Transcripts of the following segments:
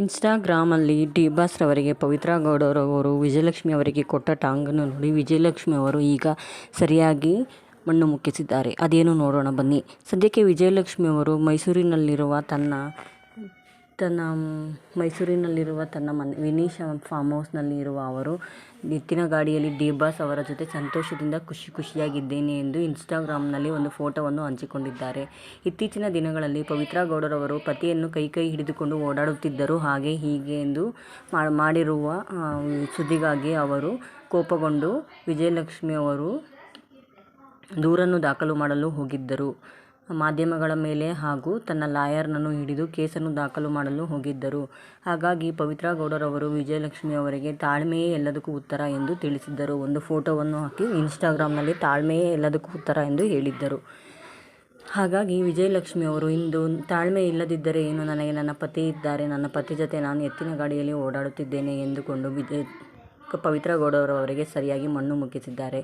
ಇನ್ಸ್ಟಾಗ್ರಾಮಲ್ಲಿ D boss ರವರಿಗೆ ಪವಿತ್ರ ಗೌಡರವರು ವಿಜಯಲಕ್ಷ್ಮಿ ಅವರಿಗೆ ಕೊಟ್ಟ ಟಾಂಗನ್ನು ನೋಡಿ ವಿಜಯಲಕ್ಷ್ಮಿ ಅವರು ಈಗ ಸರಿಯಾಗಿ ಮಣ್ಣು ಮುಕ್ಕಿಸಿದ್ದಾರೆ. ಅದೇನು ನೋಡೋಣ ಬನ್ನಿ. ಸದ್ಯಕ್ಕೆ ವಿಜಯಲಕ್ಷ್ಮಿ ಅವರು ಮೈಸೂರಿನಲ್ಲಿರುವ ತನ್ನ ಮನೆ ವಿನೀಶ್ ಫಾರ್ಮ್ ಹೌಸ್ನಲ್ಲಿ ಇರುವ ಅವರು ಎತ್ತಿನ ಗಾಡಿಯಲ್ಲಿ ಡಿ ಬಾಸ್ ಅವರ ಜೊತೆ ಸಂತೋಷದಿಂದ ಖುಷಿಯಾಗಿದ್ದೇನೆ ಎಂದು ಇನ್ಸ್ಟಾಗ್ರಾಮ್ನಲ್ಲಿ ಒಂದು ಫೋಟೋವನ್ನು ಹಂಚಿಕೊಂಡಿದ್ದಾರೆ. ಇತ್ತೀಚಿನ ದಿನಗಳಲ್ಲಿ ಪವಿತ್ರ ಗೌಡರವರು ಪತಿಯನ್ನು ಕೈ ಹಿಡಿದುಕೊಂಡು ಓಡಾಡುತ್ತಿದ್ದರು. ಹಾಗೆ ಹೀಗೆ ಎಂದು ಮಾಡಿರುವ ಸುದ್ದಿಗಾಗಿ ಅವರು ಕೋಪಗೊಂಡು ವಿಜಯಲಕ್ಷ್ಮಿ ಅವರು ದೂರನ್ನು ದಾಖಲು ಮಾಡಲು ಹೋಗಿದ್ದರು. ಮಾಧ್ಯಮಗಳ ಮೇಲೆ ಹಾಗೂ ತನ್ನ ಲಾಯರ್ನನ್ನು ಹಿಡಿದು ಕೇಸನ್ನು ದಾಖಲು ಮಾಡಲು ಹೋಗಿದ್ದರು. ಹಾಗಾಗಿ ಪವಿತ್ರ ಗೌಡರವರು ವಿಜಯಲಕ್ಷ್ಮಿ ಅವರಿಗೆ ತಾಳ್ಮೆಯೇ ಎಲ್ಲದಕ್ಕೂ ಉತ್ತರ ಎಂದು ತಿಳಿಸಿದ್ದರು. ಒಂದು ಫೋಟೋವನ್ನು ಹಾಕಿ ಇನ್ಸ್ಟಾಗ್ರಾಮ್ನಲ್ಲಿ ತಾಳ್ಮೆಯೇ ಎಲ್ಲದಕ್ಕೂ ಉತ್ತರ ಎಂದು ಹೇಳಿದ್ದರು. ಹಾಗಾಗಿ ವಿಜಯಲಕ್ಷ್ಮಿ ಅವರು ಇಂದು ತಾಳ್ಮೆ ಇಲ್ಲದಿದ್ದರೆ ಏನು, ನನಗೆ ನನ್ನ ಪತಿ ಇದ್ದಾರೆ, ನನ್ನ ಪತಿ ಜೊತೆ ನಾನು ಎತ್ತಿನ ಗಾಡಿಯಲ್ಲಿ ಓಡಾಡುತ್ತಿದ್ದೇನೆ ಎಂದುಕೊಂಡು ಪವಿತ್ರ ಗೌಡರವರಿಗೆ ಸರಿಯಾಗಿ ಮಣ್ಣು ಮುಕ್ಕಿಸಿದ್ದಾರೆ.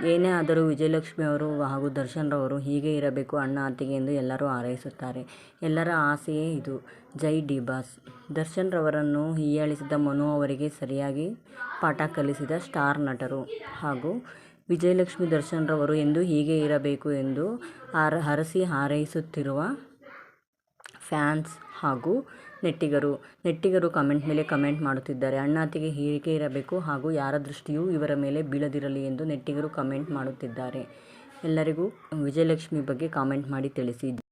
ಏನೇ ಆದರೂ ವಿಜಯಲಕ್ಷ್ಮಿ ಅವರು ಹಾಗೂ ದರ್ಶನ್ ರವರು ಹೀಗೆ ಇರಬೇಕು ಅಣ್ಣ ಅತ್ತಿಗೆ ಎಂದು ಎಲ್ಲರೂ ಹಾರೈಸುತ್ತಾರೆ. ಎಲ್ಲರ ಆಸೆಯೇ ಇದು. ಜೈ ಡಿ ಬಾಸ್. ದರ್ಶನ್ ರವರನ್ನು ಹೀಯಾಳಿಸಿದ ಮನು ಅವರಿಗೆ ಸರಿಯಾಗಿ ಪಾಠ ಕಲಿಸಿದ ಸ್ಟಾರ್ ನಟರು ಹಾಗೂ ವಿಜಯಲಕ್ಷ್ಮಿ ದರ್ಶನ್ ರವರು ಎಂದು ಹೀಗೆ ಇರಬೇಕು ಎಂದು ಹರಸಿ ಹಾರೈಸುತ್ತಿರುವ ಫ್ಯಾನ್ಸ್ ಹಾಗೂ ನೆಟ್ಟಿಗರು ಕಮೆಂಟ್ ಮೇಲೆ ಕಮೆಂಟ್ ಮಾಡುತ್ತಿದ್ದಾರೆ. ಅಣ್ಣ ಅತ್ತಿಗೆ ಹೀಗೆ ಇರಬೇಕು ಹಾಗೂ ಯಾರ ದೃಷ್ಟಿಯೂ ಇವರ ಮೇಲೆ ಬೀಳದಿರಲಿ ಎಂದು ನೆಟ್ಟಿಗರು ಕಮೆಂಟ್ ಮಾಡುತ್ತಿದ್ದಾರೆ. ಎಲ್ಲರಿಗೂ ವಿಜಯಲಕ್ಷ್ಮಿ ಬಗ್ಗೆ ಕಾಮೆಂಟ್ ಮಾಡಿ ತಿಳಿಸಿ.